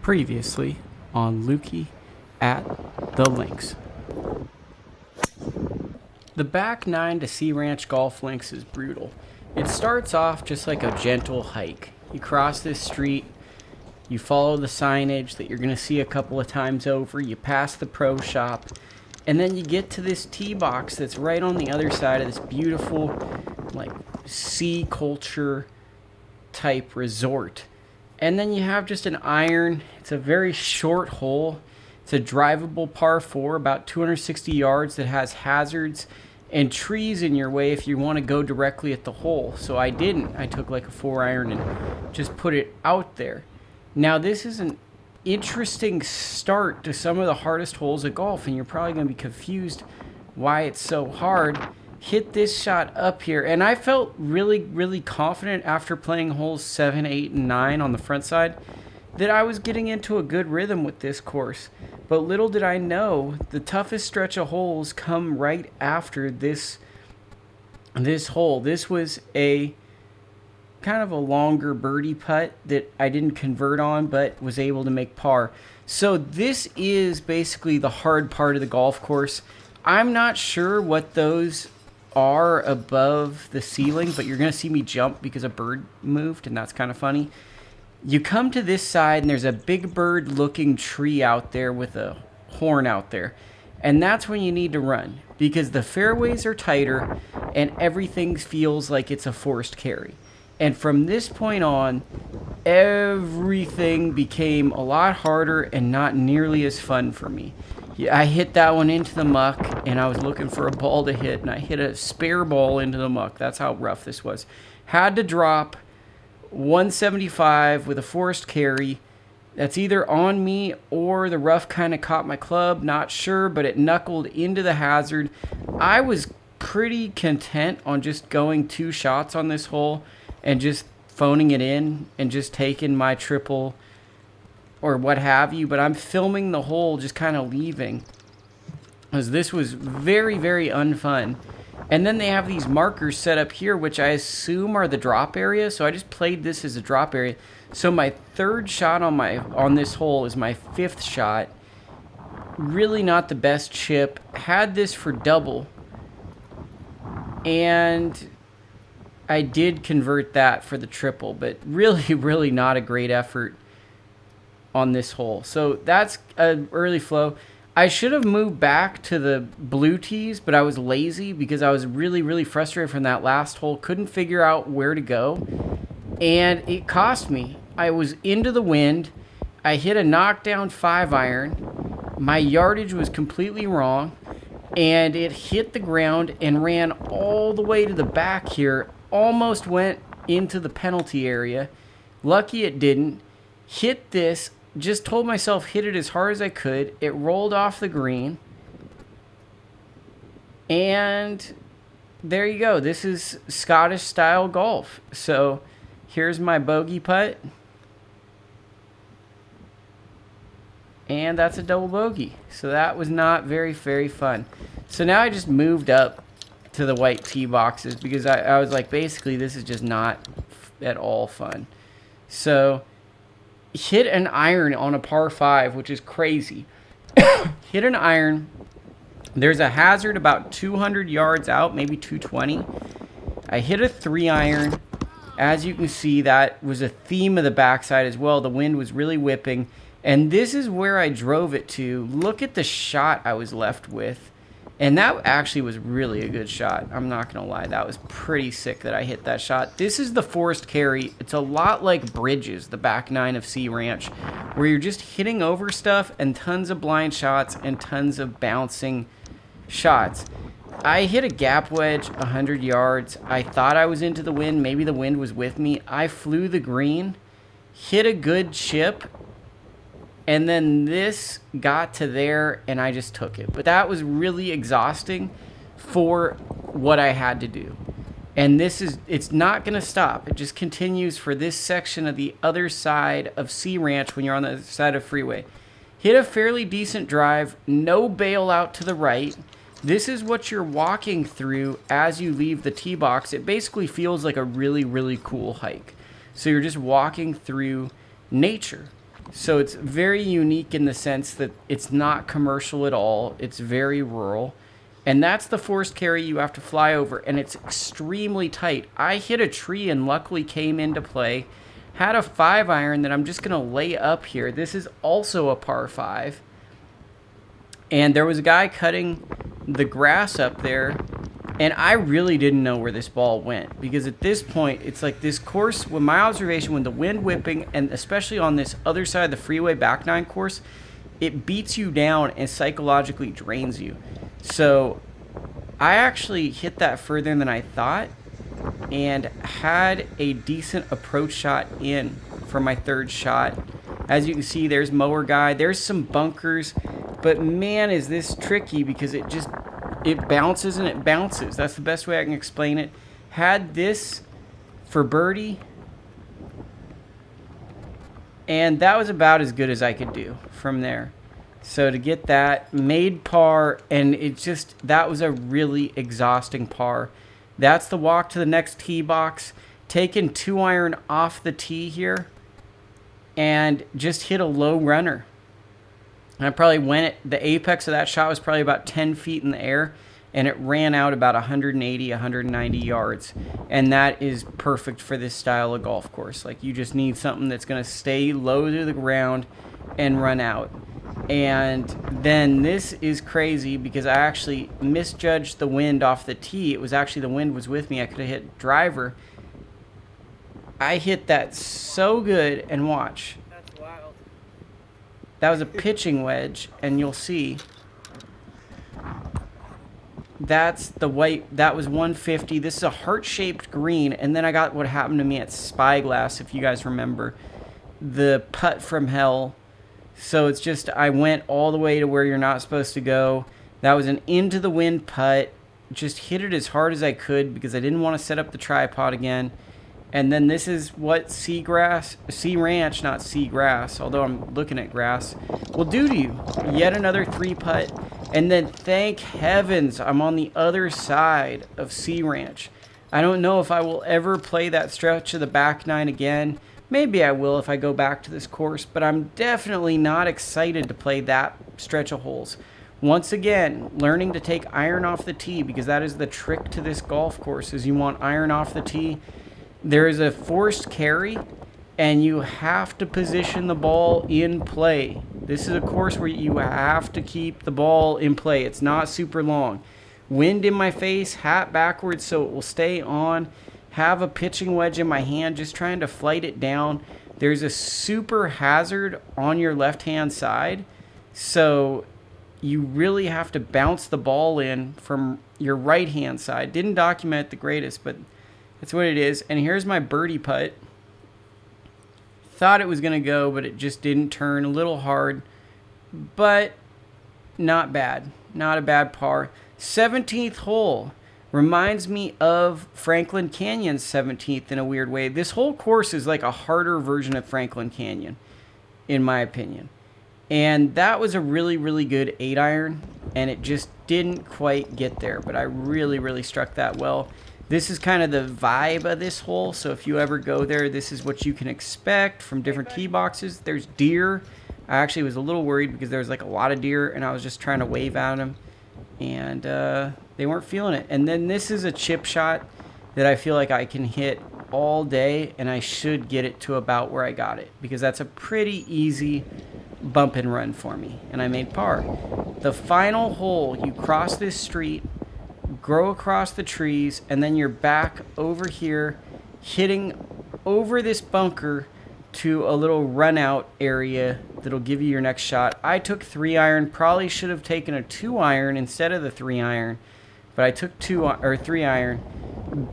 Previously on Lukie at the Links. The back 9 to Sea Ranch Golf Links is brutal. It starts off just like a gentle hike. You cross this street, you follow the signage that you're going to see a couple of times over, you pass the pro shop, and then you get to this tee box that's right on the other side of this beautiful, like, sea culture type resort. And then you have just an iron. It's a very short hole. It's a drivable par 4, about 260 yards, that has hazards and trees in your way if you want to go directly at the hole. So I didn't. I took like a 4 iron and just put it out there. Now this is an interesting start to some of the hardest holes of golf, and you're probably going to be confused why it's so hard. Hit this shot up here, and I felt really confident after playing holes 7, 8, and 9 on the front side that I was getting into a good rhythm with this course. But little did I know, the toughest stretch of holes come right after this hole. This was a kind of a longer birdie putt that I didn't convert on, but was able to make par. So this is basically the hard part of the golf course. I'm not sure what those are above the ceiling, but you're going to see me jump because a bird moved, and that's kind of funny. You come to this side, and there's a big bird looking tree out there with a horn out there, and that's when you need to run because the fairways are tighter and everything feels like it's a forced carry. And from this point on, everything became a lot harder and not nearly as fun for me. I hit that one into the muck, and I was looking for a ball to hit, and I hit a spare ball into the muck. That's how rough this was. Had to drop 175 with a forced carry. That's either on me or the rough kind of caught my club. Not sure, but it knuckled into the hazard. I was pretty content on just going 2 shots on this hole and just phoning it in and just taking my triple or what have you, but I'm filming the hole just kind of leaving because this was very unfun. And then they have these markers set up here, which I assume are the drop area, so I just played this as a drop area. So my 3rd shot on this hole is my 5th shot. Really not the best chip. Had this for double, and I did convert that for the triple, but really not a great effort on this hole. So that's an early flow. I should have moved back to the blue tees, but I was lazy because I was really frustrated from that last hole. Couldn't figure out where to go, and it cost me. I was into the wind. I hit a knockdown 5 iron. My yardage was completely wrong, and it hit the ground and ran all the way to the back here. Almost went into the penalty area. Lucky it didn't. Hit this. Just told myself hit it as hard as I could. It rolled off the green. And there you go. This is Scottish style golf. So here's my bogey putt. And that's a double bogey. So that was not very fun. So now I just moved up to the white tee boxes because I was like, basically this is just not at all fun. So hit an iron on a par 5, which is crazy. Hit an iron. There's a hazard about 200 yards out, maybe 220. I hit a 3 iron. As you can see, that was a theme of the backside as well. The wind was really whipping. And this is where I drove it to. Look at the shot I was left with. And that actually was really a good shot. I'm not going to lie. That was pretty sick that I hit that shot. This is the forced carry. It's a lot like Bridges, the back 9 of Sea Ranch, where you're just hitting over stuff and tons of blind shots and tons of bouncing shots. I hit a gap wedge 100 yards. I thought I was into the wind. Maybe the wind was with me. I flew the green, hit a good chip, and then this got to there, and I just took it. But that was really exhausting for what I had to do. And it's not going to stop. It just continues for this section of the other side of Sea Ranch when you're on the other side of freeway. Hit a fairly decent drive, no bailout to the right. This is what you're walking through as you leave the tee box. It basically feels like a really cool hike. So you're just walking through nature. So it's very unique in the sense that it's not commercial at all. It's very rural. And that's the forced carry you have to fly over, and it's extremely tight. I hit a tree and luckily came into play. Had a 5-iron that I'm just going to lay up here. This is also a par 5. And there was a guy cutting the grass up there, and I really didn't know where this ball went, because at this point, it's like this course, with my observation, when the wind whipping, and especially on this other side of the freeway back 9 course, it beats you down and psychologically drains you. So I actually hit that further than I thought and had a decent approach shot in for my third shot. As you can see, there's mower guy. There's some bunkers. But man, is this tricky, because it bounces and it bounces. That's the best way I can explain it. Had this for birdie, and that was about as good as I could do from there. So to get that, made par, and that was a really exhausting par. That's the walk to the next tee box. Taking 2-iron off the tee here, and just hit a low runner. And I probably the apex of that shot was probably about 10 feet in the air, and it ran out about 180, 190 yards. And that is perfect for this style of golf course. Like, you just need something that's going to stay low to the ground and run out. And then this is crazy, because I actually misjudged the wind off the tee. It was actually, the wind was with me. I could have hit driver. I hit that so good, and watch. That's wild. That was a pitching wedge, and you'll see. That's the white. That was 150. This is a heart-shaped green, and then I got what happened to me at Spyglass, if you guys remember. The putt from hell. So it's just, I went all the way to where you're not supposed to go. That was an into the wind putt. Just hit it as hard as I could, because I didn't want to set up the tripod again. And then this is what Sea Ranch, not seagrass, although I'm looking at grass, will do to you. Yet another 3-putt. And then, thank heavens, I'm on the other side of Sea Ranch. I don't know if I will ever play that stretch of the back 9 again. Maybe I will if I go back to this course, but I'm definitely not excited to play that stretch of holes. Once again, learning to take iron off the tee, because that is the trick to this golf course, is you want iron off the tee. There is a forced carry, and you have to position the ball in play. This is a course where you have to keep the ball in play. It's not super long. Wind in my face, hat backwards so it will stay on. Have a pitching wedge in my hand, just trying to flight it down. There's a super hazard on your left-hand side, so you really have to bounce the ball in from your right-hand side. Didn't document it the greatest, but that's what it is. And here's my birdie putt. Thought it was going to go, but it just didn't turn. A little hard, but not bad. Not a bad par. 17th hole. Reminds me of Franklin Canyon's 17th in a weird way. This whole course is like a harder version of Franklin Canyon, in my opinion. And that was a really, really good 8-iron, and it just didn't quite get there. But I really, really struck that well. This is kind of the vibe of this hole, so if you ever go there, this is what you can expect from different tee boxes. There's deer. I actually was a little worried because there was like a lot of deer, and I was just trying to wave at them, and they weren't feeling it. And then this is a chip shot that I feel like I can hit all day, and I should get it to about where I got it, because that's a pretty easy bump and run for me, and I made par. The final hole, you cross this street, grow across the trees, and then you're back over here hitting over this bunker to a little run out area that'll give you your next shot. I took 3-iron, probably should have taken a 2-iron instead of the 3-iron, but I took 3-iron.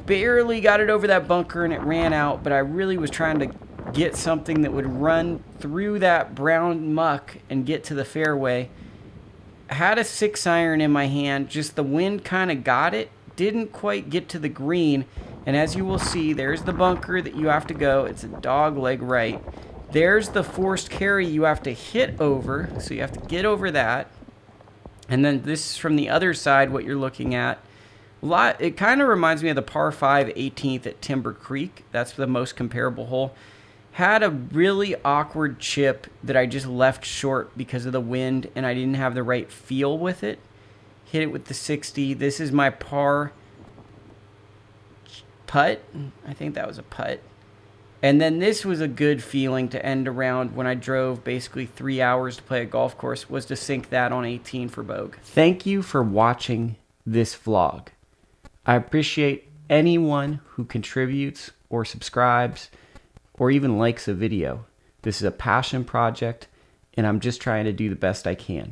Barely got it over that bunker and it ran out, but I really was trying to get something that would run through that brown muck and get to the fairway. Had a 6-iron in my hand, just the wind kind of got it, didn't quite get to the green, and as you will see, there's the bunker that you have to go. It's a dog leg right. There's the forced carry you have to hit over, so you have to get over that. And then this is from the other side, what you're looking at. It kind of reminds me of the par 5 18th at Timber Creek. That's the most comparable hole. Had a really awkward chip that I just left short because of the wind and I didn't have the right feel with it. Hit it with the 60. This is my par putt. I think that was a putt. And then this was a good feeling to end a round when I drove basically 3 hours to play a golf course, was to sink that on 18 for Bogue. Thank you for watching this vlog. I appreciate anyone who contributes or subscribes or even likes a video. This is a passion project and I'm just trying to do the best I can.